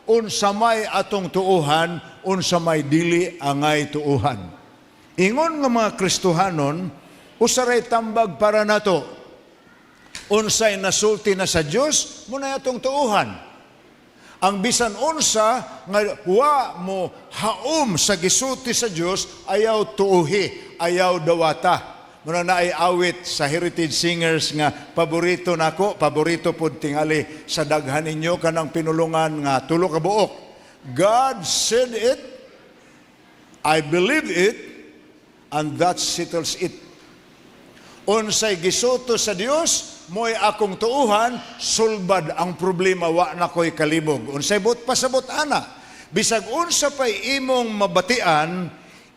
unsa may atong tuuhan, unsa may dili angay tuuhan. Ingon nga mga Kristohanon, usaray tambag para nato. Unsay nasulti na sa Dios, muna atong tuuhan. Ang bisan unsa nga wa mo haom sa gisulti sa Dios, ayaw tuuhi, ayaw dawata. Muna na ay awit sa Heritage Singers nga paborito nako, paborito pod tingali sa daghan ninyo kanang pinulungan nga tulo ka buok. God said it, I believe it, and that settles it. Unsay gisuto sa Dios, mo'y akong tuuhan, sulbad ang problema, wa na ko'y kalibog. Unsay but pasabot ana. Bisag unsa pa'y imong mabatian,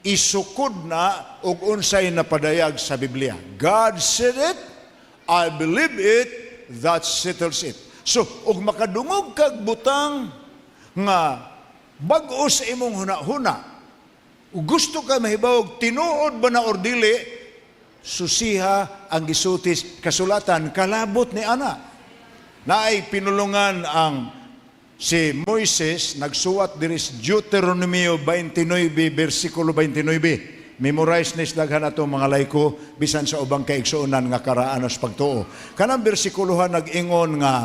isukod na og unsay napadayag sa Biblia. God said it, I believe it, that settles it. So, og makadungog kag butang nga bag-o sa imong huna-huna, ug gusto ka mahibaw tinuod ba na or dili, susiha ang gisutis kasulatan, kalabot ni ana. Naay pinulungan ang si Moises, nagsuwat diri sa Deuteronomio 29, versikulo 29. Memorize nis daghan ato mga layko, bisan sa ubang kaigsuonan nga karaan sa pagtuo. Kanang bersikulohan nag-ingon nga,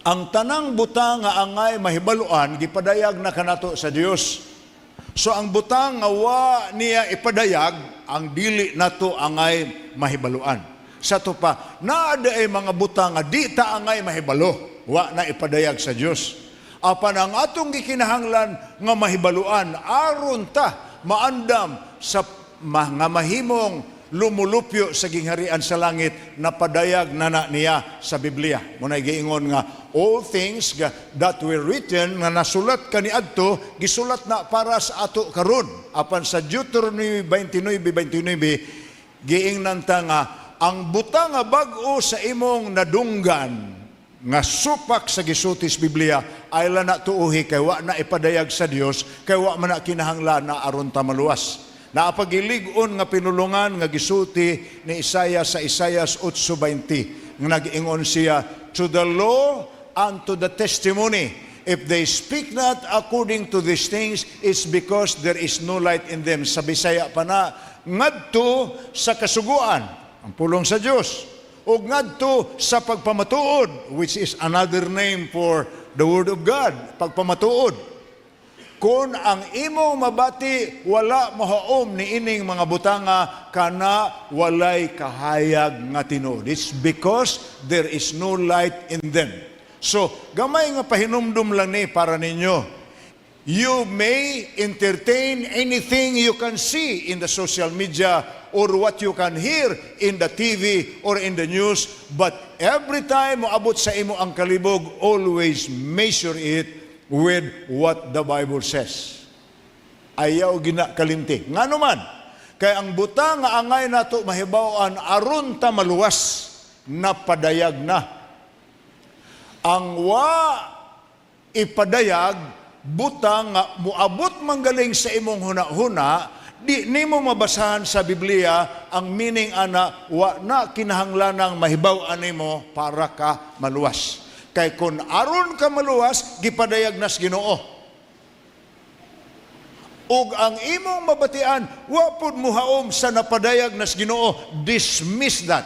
ang tanang butang nga angay mahibaluan, gipadayag na kanato sa Dios. So ang butang nga wa niya ipadayag, ang dili nato angay mahibaluan. Sa to pa, naada ay mga butang nga di ta angay mahibalo, wa na ipadayag sa Dios. Apan ang atong gikinahanglan nga mahibaluan, aron ta maandam sa mga mahimong lumulupyo sa gingharian sa langit, napadayag na niya sa Biblia. Munay giingon nga, all things that were written, nga nasulat kaniadto, gisulat na para sa ato karon. Apan sa Deuteronomy 29:29, giingnan ta nga, ang butang nga bag-o sa imong nadunggan, nga supak sa gisutis Biblia, ay na tuuhi, kay wa na ipadayag sa Dios, kay wa man na kinahanglan na aron ta maluwas. Naapagilig-on nga pinulungan nga gisulti ni Isaiah sa Isaiah 8:20, nga nag-ingon siya, to the law and to the testimony, if they speak not according to these things, it's because there is no light in them. Sa Bisaya pa na, ngadto sa kasuguan, ang pulong sa Dios, o ngadto sa pagpamatuod, which is another name for the Word of God, pagpamatuod. Kung ang imong mabati, wala mahaom ni ining mga butanga, kana walay kahayag nga tinuod. It's because there is no light in them. So, gamay nga pahinumdum lang ni para ninyo. You may entertain anything you can see in the social media or what you can hear in the TV or in the news, but every time moabot sa imo ang kalibog, always measure it with what the Bible says. Ayaw gina kalimti. Nga naman, kay ang butang nga angay nato mahibawan aron ta maluwas, napadayag na. Ang wa ipadayag, butang nga muabot manggaling sa imong huna-huna, di nimo mabasahan sa Biblia ang meaning ana, wa na kinahanglanang mahibaw-an nimo para ka maluwas. Kay kung aron ka maluwas, gipadayag nas Ginoo. Ug ang imong mabatian, wa pud muhaom sa napadayag nas Ginoo, dismiss that.